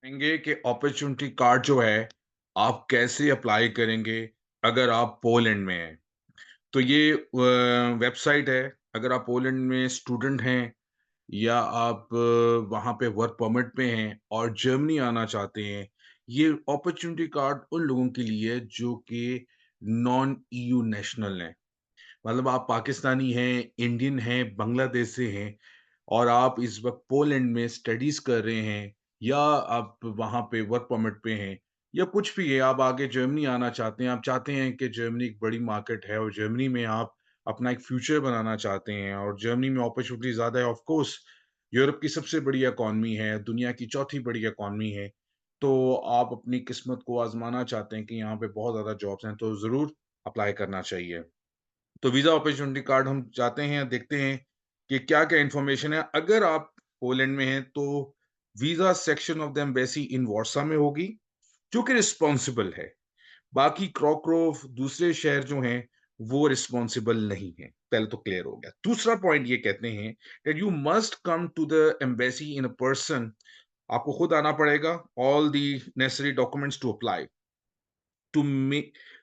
कहेंगे कि opportunity card जो है, आप कैसे अप्लाई करेंगे अगर आप पोलैंड में हैं? तो ये वेबसाइट है, अगर आप पोलैंड में स्टूडेंट हैं या आप वहाँ पे वर्क परमिट पे हैं और जर्मनी आना चाहते हैं, ये अपॉर्चुनिटी कार्ड उन लोगों के लिए है जो कि नॉन ईयू नेशनल हैं। मतलब आप पाकिस्तानी हैं, इंडियन हैं, बांग्लादेश से हैं और आप इस वक़्त पोलैंड में स्टडीज़ कर रहे हैं या आप वहाँ पे वर्क परमिट पे हैं या कुछ भी है, आप आगे जर्मनी आना चाहते हैं, आप चाहते हैं कि जर्मनी एक बड़ी मार्केट है और जर्मनी में आप अपना एक फ्यूचर बनाना चाहते हैं और जर्मनी में अपॉर्च्युनिटी ज़्यादा है। ऑफ़ कोर्स यूरोप की सबसे बड़ी इकॉनमी है, दुनिया की चौथी बड़ी इकॉनमी है, तो आप अपनी किस्मत को आज़माना चाहते हैं कि यहाँ पे बहुत ज़्यादा जॉब्स हैं, तो ज़रूर अप्लाई करना चाहिए। तो वीज़ा अपॉर्च्युनिटी कार्ड हम जाते हैं, देखते हैं कि क्या-क्या इन्फॉर्मेशन है। अगर आप पोलैंड में हैं, तो visa section of the embassy in Warsaw में होगी, जो कि रिस्पॉन्सिबल है। बाकी क्रॉक्रोव दूसरे शहर जो हैं, वो रिस्पॉन्सिबल नहीं हैं। पहले तो क्लियर हो गया। दूसरा पॉइंट ये कहते हैं that you must come to the embassy in a person. आपको खुद आना पड़ेगा, all the necessary documents to apply. To may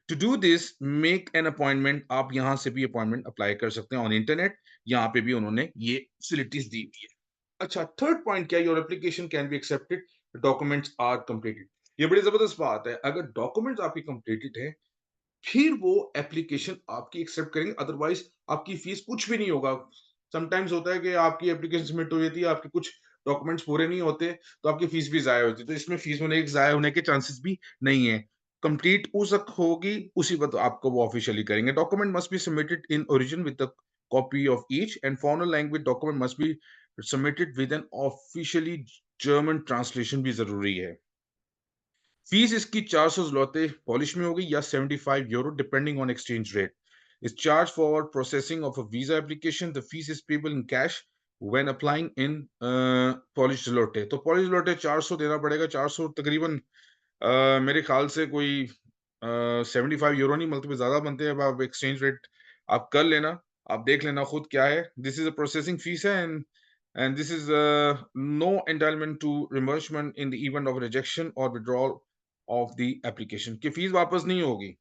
to do this make an appointment. आप यहाँ से भी अपॉइंटमेंट अप्लाई कर सकते हैं ऑन इंटरनेट। यहाँ पे भी उन्होंने ये फैसिलिटीज दी हुई है। अच्छा, थर्ड पॉइंट क्या है? Your application can be accepted, documents are completed. ये बड़ी जबरदस्त बात है। अगर डॉक्यूमेंट्स आपके कंप्लीटेड है, फिर वो एप्लीकेशन आपकी एक्सेप्ट करेंगे, अदरवाइज आपकी फीस कुछ भी नहीं होगा। समटाइम्स होता है कि आपकी एप्लीकेशन सबमिट हो जाती है, आपके कुछ डॉक्यूमेंट्स पूरे नहीं होते, तो आपकी फीस भी ज़ाया होती है। तो इसमें फीस होने ज़ाया होने के चांसेस भी नहीं है। कंप्लीट उस वक़्त होगी, उसी वक़्त आपको वो ऑफिशियली करेंगे। Document must be submitted in origin with the copy of each and foreign language document must be submitted with an officially German translation भी ज़रूरी है। फीस इसकी 400 ज़लोते पॉलिश में होगी या 75 euro depending on exchange rate. इस charge for processing of a visa application the fees is payable in cash when applying in Polish zloty. तो Polish ज़लोटे 400 देना पड़ेगा। 400 तकरीबन मेरे ख्याल से कोई 75 यूरो नहीं, मतलब ज़्यादा बनते हैं। अब आप एक्सचेंज रेट आप कर लेना, आप देख लेना खुद क्या है। This is a processing fees है and this is no entitlement to reimbursement in the event of rejection और विड्रॉल ऑफ द एप्लीकेशन। की फीस वापस नहीं होगी।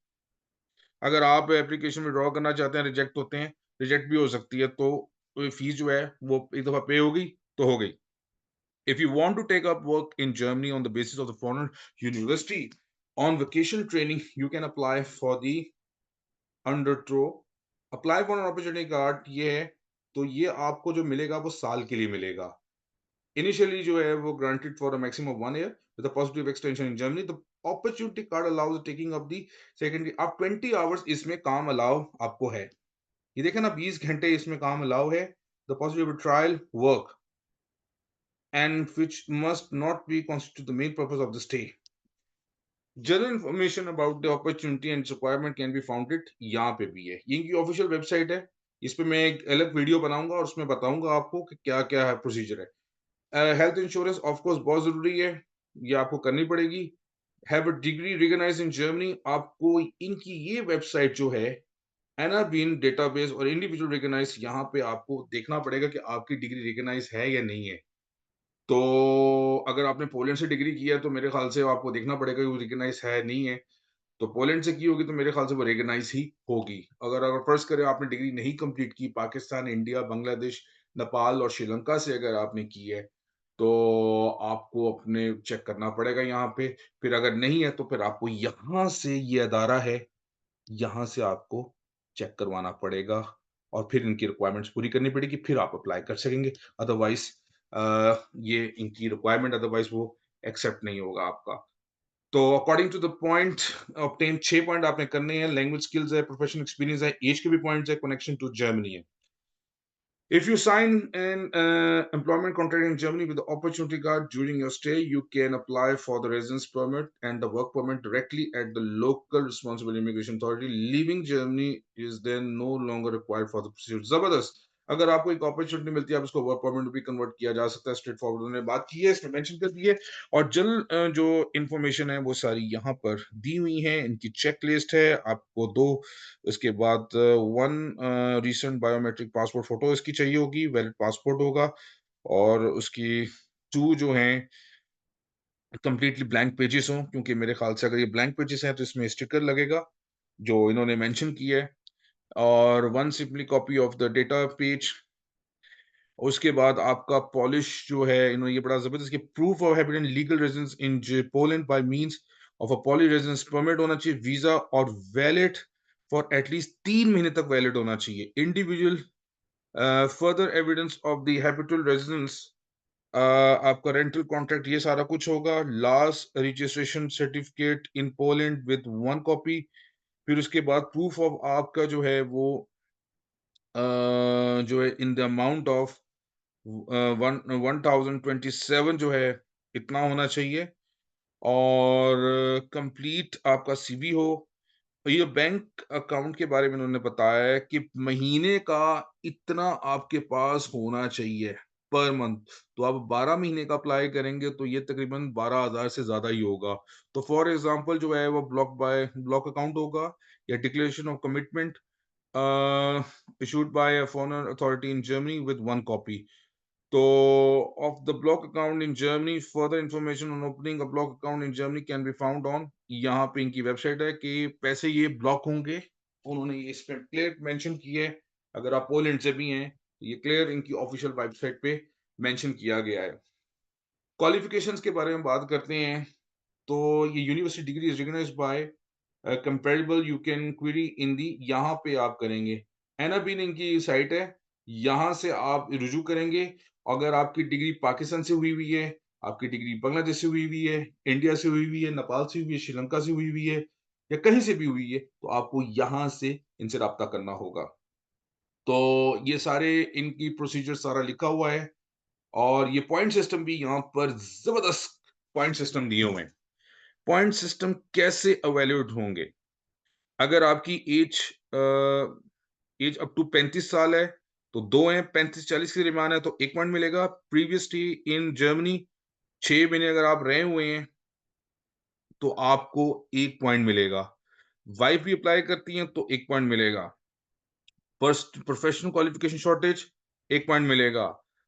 अगर आप एप्लीकेशन विड्रॉ करना चाहते हैं, रिजेक्ट होते हैं, रिजेक्ट भी हो सकती है, तो फीस जो है वो एक दफ़ा पे होगी तो हो गई। If you want to take up work in Germany on the basis of the foreign university on vacation training, you can apply for the UNDERTRO. Apply for an opportunity card ये है, तो ये आपको जो मिलेगा वो साल के लिए मिलेगा। Initially जो है वो granted for a maximum of 1 year with a positive extension in Germany. The opportunity card allows the taking of the secondary। आप 20 hours इसमें काम अलाउ आपको है। ये देखें ना, 20 घंटे इसमें काम अलाउ है। The possibility of trial work and which must not be constitute the main purpose of the stay. General information about the opportunity and requirement can be founded. यहाँ पे भी है, ये इनकी ऑफिशियल वेबसाइट है। इस पे मैं एक अलग वीडियो बनाऊंगा और उसमें बताऊंगा आपको कि क्या क्या है प्रोसीजर है। हेल्थ इंश्योरेंस ऑफ कोर्स बहुत जरूरी है, ये आपको करनी पड़ेगी। Have a degree recognised in Germany. आपको इनकी ये वेबसाइट जो है, एना बीन डेटाबेस और इंडिविजुअल रिकॉग्नाइज, यहाँ पे आपको देखना पड़ेगा कि आपकी डिग्री रिकॉग्नाइज है या नहीं है। तो अगर आपने पोलैंड से डिग्री की है, तो मेरे ख़्याल से आपको देखना पड़ेगा कि वो रिकॉग्नाइज़ है, नहीं है। तो पोलैंड से की होगी तो मेरे ख़्याल से वो रिकॉग्नाइज़ ही होगी। अगर अगर फ़र्ज़ करें आपने डिग्री नहीं कंप्लीट की, पाकिस्तान, इंडिया, बांग्लादेश, नेपाल और श्रीलंका से अगर आपने की है, तो आपको अपने चेक करना पड़ेगा यहाँ पे। फिर अगर नहीं है, तो फिर आपको यहाँ से ये अदारा है, यहाँ से आपको चेक करवाना पड़ेगा और फिर इनकी रिक्वायरमेंट्स पूरी करनी पड़ेगी, फिर आप अप्लाई कर सकेंगे। अदरवाइज़ ये इनकी रिक्वायरमेंट, अदरवाइज़ वो एक्सेप्ट नहीं होगा आपका। तो according to the point obtain 6 point आपने करने हैं। लैंग्वेज स्किल्स है, प्रोफेशनल एक्सपीरियंस है, एज के भी पॉइंट्स है, कनेक्शन टू जर्मनी है। If you sign an employment contract in Germany with the opportunity card during your stay, you can apply for the residence permit and the work permit directly at the local responsible immigration authority. Leaving Germany is then no longer required for the procedure. जबरदस्त। अगर आपको एक opportunity मिलती है, आप इसको work permit भी convert किया जा सकता है। स्ट्रेट फॉरवर्ड उन्होंने बात की है, इसमें मेंशन कर दी है। और जो इंफॉर्मेशन है वो सारी यहाँ पर दी हुई है। इनकी चेक लिस्ट है। आपको दो, उसके बाद one recent biometric passport photo इसकी चाहिए होगी, वैलिड पासपोर्ट होगा। और उसकी टू जो हैं कंप्लीटली ब्लैंक पेजेस हों, क्योंकि मेरे ख़्याल से अगर ये ब्लैंक पेजेस हैं तो इसमें स्टिकर लगेगा, जो इन्होंने मेंशन किया है। और one simply copy of the data page. उसके बाद आपका पॉलिश जो है, इन्होंने ये बड़ा ज़बरदस्त कि proof of habit and legal residence in Poland bye means of a poly residence permit होना चाहिए, वीज़ा और वैलिड फॉर एटलीस्ट 3 महीने तक वैलिड होना चाहिए। Individual further evidence of the habitual residence, आपका रेंटल कॉन्ट्रैक्ट, ये सारा कुछ होगा। Last registration certificate in Poland with 1 copy. फिर उसके बाद प्रूफ ऑफ आपका जो है वो जो है in the amount of one 1027 जो है, इतना होना चाहिए। और कंप्लीट आपका सीवी हो। ये बैंक अकाउंट के बारे में उन्होंने बताया है कि महीने का इतना आपके पास होना चाहिए पर मंथ। तो आप 12 महीने का अप्लाई करेंगे तो ये तकरीबन 12,000 से ज़्यादा ही होगा। तो फॉर एग्ज़ाम्पल जो है वो ब्लॉक अकाउंट होगा, या declaration of commitment issued by a foreign authority in Germany with 1 copy. So, of the block account in Germany, further information on opening a block account in Germany can be found on, यहाँ पे इनकी website है कि पैसे ये block होंगे। उन्होंने ये इसमें क्लियर मेंशन किया है। अगर आप पोलैंड से भी हैं, तो ये क्लियर इनकी ऑफिशियल वेबसाइट पे मेंशन किया गया है। क्वालिफिकेशंस के बारे में बात करते हैं, तो ये university degree is recognised by comparable you can query in the, यहाँ पे आप करेंगे। एनाबीन इनकी साइट है, यहाँ से आप रुजू करेंगे। अगर आपकी डिग्री पाकिस्तान से हुई हुई है, आपकी डिग्री बांग्लादेश से हुई हुई है, इंडिया से हुई हुई है, नेपाल से हुई है, श्रीलंका से हुई हुई है, या कहीं से भी हुई है, तो आपको यहाँ से इनसे राब्ता करना होगा। तो ये सारे इनकी प्रोसीजर सारा लिखा हुआ है, और ये पॉइंट सिस्टम भी यहाँ पर ज़बरदस्त पॉइंट सिस्टम दिए हुए हैं। पॉइंट सिस्टम कैसे इवैल्यूएट होंगे? अगर आपकी एज अप टू 35 साल है, तो 2 हैं, 35-40 के दरमियान है तो 1 पॉइंट मिलेगा। प्रीवियस स्टे इन जर्मनी 6 महीने अगर आप रहे हुए हैं, तो आपको 1 पॉइंट मिलेगा। वाइफ भी अप्लाई करती हैं तो 1 पॉइंट मिलेगा। First professional qualification shortage 1 point मिलेगा।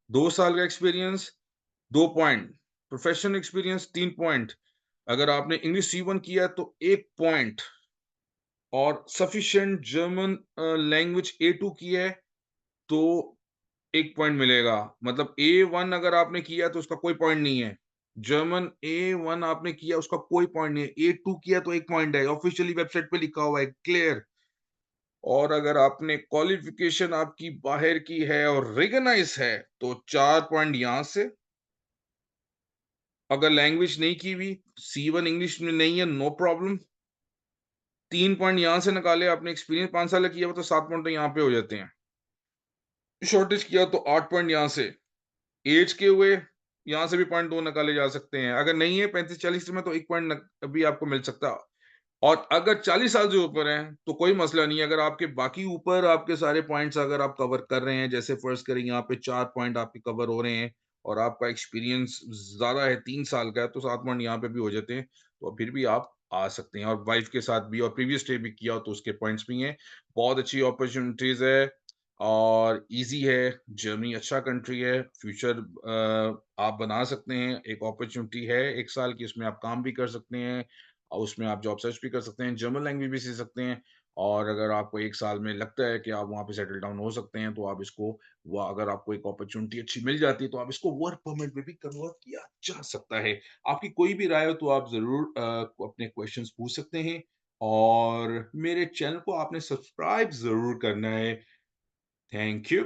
2 साल का experience 2 point, professional experience 3 point, अगर आपने इंग्लिश C1 किया है तो 1 पॉइंट, और सफिशिएंट जर्मन लैंग्वेज A2 की है तो 1 पॉइंट मिलेगा। मतलब A1 अगर आपने किया तो उसका कोई पॉइंट नहीं है। जर्मन A1 आपने किया उसका कोई पॉइंट नहीं है। A2 किया तो 1 पॉइंट है। ऑफिशियली वेबसाइट पे लिखा हुआ है क्लियर। और अगर आपने क्वालिफिकेशन आपकी बाहर की है और रिकॉग्नाइज है तो 4 पॉइंट यहाँ से। अगर लैंग्वेज नहीं की हुई, C1 इंग्लिश में नहीं है, नो प्रॉब्लम। 3 पॉइंट यहाँ से निकाले, आपने एक्सपीरियंस 5 साल का किया हुआ तो 7 पॉइंट तो यहाँ पे हो जाते हैं। शॉर्टेज किया तो 8 पॉइंट यहाँ से। ऐज के हुए, यहाँ से भी पॉइंट 2 निकाले जा सकते हैं। अगर नहीं है 35-40 में तो 1 पॉइंट नक भी आपको मिल सकता है। और अगर 40 साल से ऊपर हैं, तो कोई मसला नहीं है। अगर आपके बाकी ऊपर आपके सारे पॉइंट्स अगर आप कवर कर रहे हैं, जैसे फ़र्ज़ करें यहाँ पे 4 पॉइंट आपके कवर हो रहे हैं और आपका एक्सपीरियंस ज़्यादा है, 3 साल का है, तो 7 पॉइंट यहाँ पे भी हो जाते हैं, तो फिर भी आप आ सकते हैं। और वाइफ़ के साथ भी और प्रीवियस स्टे भी किया हो तो उसके पॉइंट्स भी हैं। बहुत अच्छी अपॉर्च्युनिटीज़ है और ईज़ी है। जर्मनी अच्छा कंट्री है, फ्यूचर आप बना सकते हैं। एक अपॉर्च्युनिटी है 1 साल की, उसमें आप काम भी कर सकते हैं और उसमें आप जॉब सर्च भी कर सकते हैं, जर्मन लैंग्वेज भी सीख सकते हैं। और अगर आपको 1 साल में लगता है कि आप वहाँ पे सेटल डाउन हो सकते हैं, तो आप इसको व अगर आपको एक अपॉर्च्युनिटी अच्छी मिल जाती है, तो आप इसको वर्क परमिट में भी कन्वर्ट किया जा सकता है। आपकी कोई भी राय हो तो आप ज़रूर अपने क्वेश्चंस पूछ सकते हैं, और मेरे चैनल को आपने सब्सक्राइब ज़रूर करना है। Thank you.